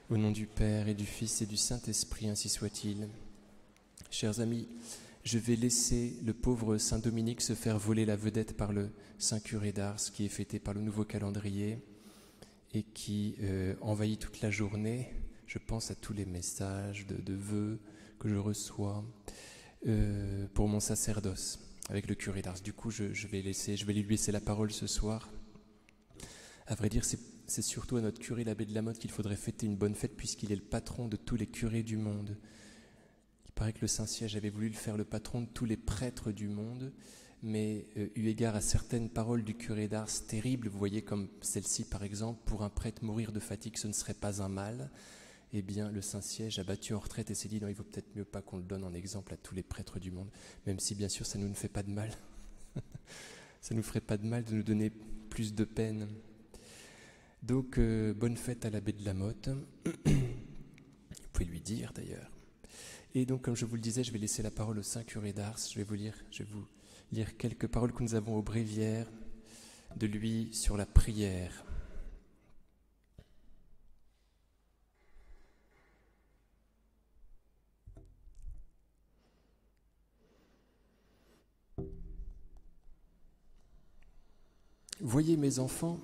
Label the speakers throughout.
Speaker 1: Au nom du Père et du Fils et du Saint-Esprit, ainsi soit-il. Chers amis, je vais laisser le pauvre Saint Dominique se faire voler la vedette par le Saint Curé d'Ars, qui est fêté par le nouveau calendrier et qui envahit toute la journée. Je pense à tous les messages de vœux que je reçois pour mon sacerdoce avec le Curé d'Ars. Du coup, je vais lui laisser la parole ce soir. À vrai dire, c'est surtout à notre curé, l'abbé de la Motte, qu'il faudrait fêter une bonne fête, puisqu'il est le patron de tous les curés du monde. Il paraît que le Saint-Siège avait voulu le faire le patron de tous les prêtres du monde, mais eu égard à certaines paroles du curé d'Ars terribles, vous voyez comme celle-ci par exemple, pour un prêtre mourir de fatigue, ce ne serait pas un mal, eh bien le Saint-Siège a battu en retraite et s'est dit non, il vaut peut-être mieux pas qu'on le donne en exemple à tous les prêtres du monde, même si bien sûr ça nous ne fait pas de mal. Ça ne nous ferait pas de mal de nous donner plus de peine. Donc, bonne fête à l'abbé de la Motte. Vous pouvez lui dire d'ailleurs. Et donc, comme je vous le disais, je vais laisser la parole au Saint Curé d'Ars. Je vais vous lire quelques paroles que nous avons au bréviaire de lui sur la prière. Voyez mes enfants,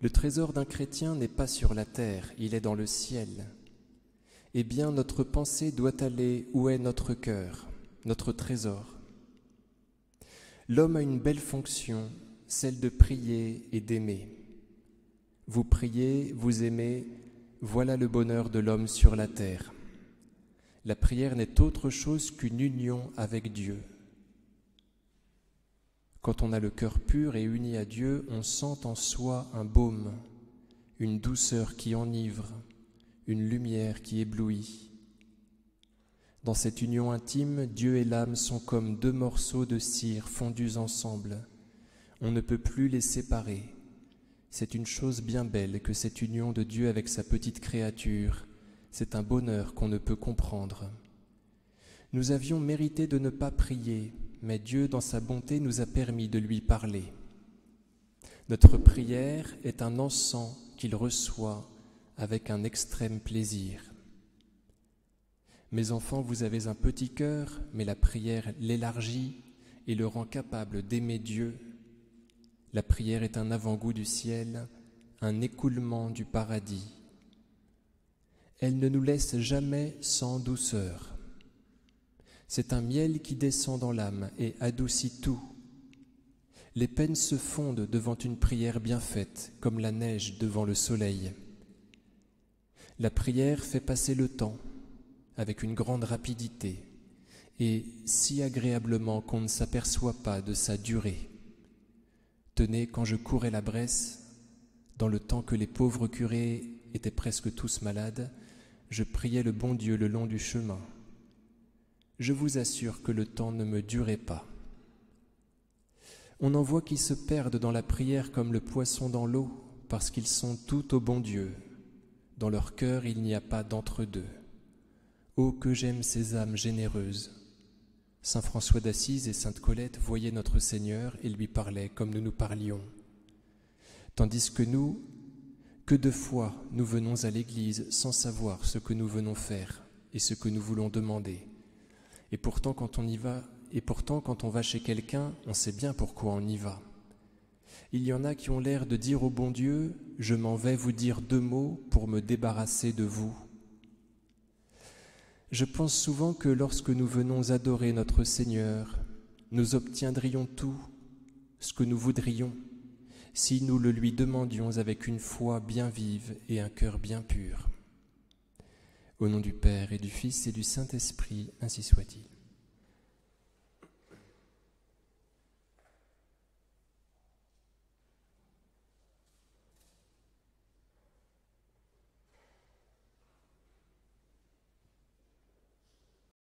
Speaker 1: le trésor d'un chrétien n'est pas sur la terre, il est dans le ciel. Eh bien, notre pensée doit aller où est notre cœur, notre trésor. L'homme a une belle fonction, celle de prier et d'aimer. Vous priez, vous aimez, voilà le bonheur de l'homme sur la terre. La prière n'est autre chose qu'une union avec Dieu. Quand on a le cœur pur et uni à Dieu, on sent en soi un baume, une douceur qui enivre, une lumière qui éblouit. Dans cette union intime, Dieu et l'âme sont comme deux morceaux de cire fondus ensemble. On ne peut plus les séparer. C'est une chose bien belle que cette union de Dieu avec sa petite créature. C'est un bonheur qu'on ne peut comprendre. Nous avions mérité de ne pas prier, mais Dieu, dans sa bonté, nous a permis de lui parler. Notre prière est un encens qu'il reçoit avec un extrême plaisir. Mes enfants, vous avez un petit cœur, mais la prière l'élargit et le rend capable d'aimer Dieu. La prière est un avant-goût du ciel, un écoulement du paradis. Elle ne nous laisse jamais sans douceur. C'est un miel qui descend dans l'âme et adoucit tout. Les peines se fondent devant une prière bien faite, comme la neige devant le soleil. La prière fait passer le temps avec une grande rapidité et si agréablement qu'on ne s'aperçoit pas de sa durée. Tenez, quand je courais la Bresse, dans le temps que les pauvres curés étaient presque tous malades, je priais le bon Dieu le long du chemin. Je vous assure que le temps ne me durait pas. On en voit qui se perdent dans la prière comme le poisson dans l'eau, parce qu'ils sont tout au bon Dieu. Dans leur cœur, il n'y a pas d'entre-deux. Oh, que j'aime ces âmes généreuses. Saint François d'Assise et Sainte Colette voyaient notre Seigneur et lui parlaient comme nous nous parlions. Tandis que nous, que de fois nous venons à l'Église sans savoir ce que nous venons faire et ce que nous voulons demander. Et pourtant, quand on va chez quelqu'un, on sait bien pourquoi on y va. Il y en a qui ont l'air de dire au bon Dieu « Je m'en vais vous dire 2 mots pour me débarrasser de vous ». Je pense souvent que lorsque nous venons adorer notre Seigneur, nous obtiendrions tout ce que nous voudrions si nous le lui demandions avec une foi bien vive et un cœur bien pur. Au nom du Père et du Fils et du Saint-Esprit, ainsi soit-il.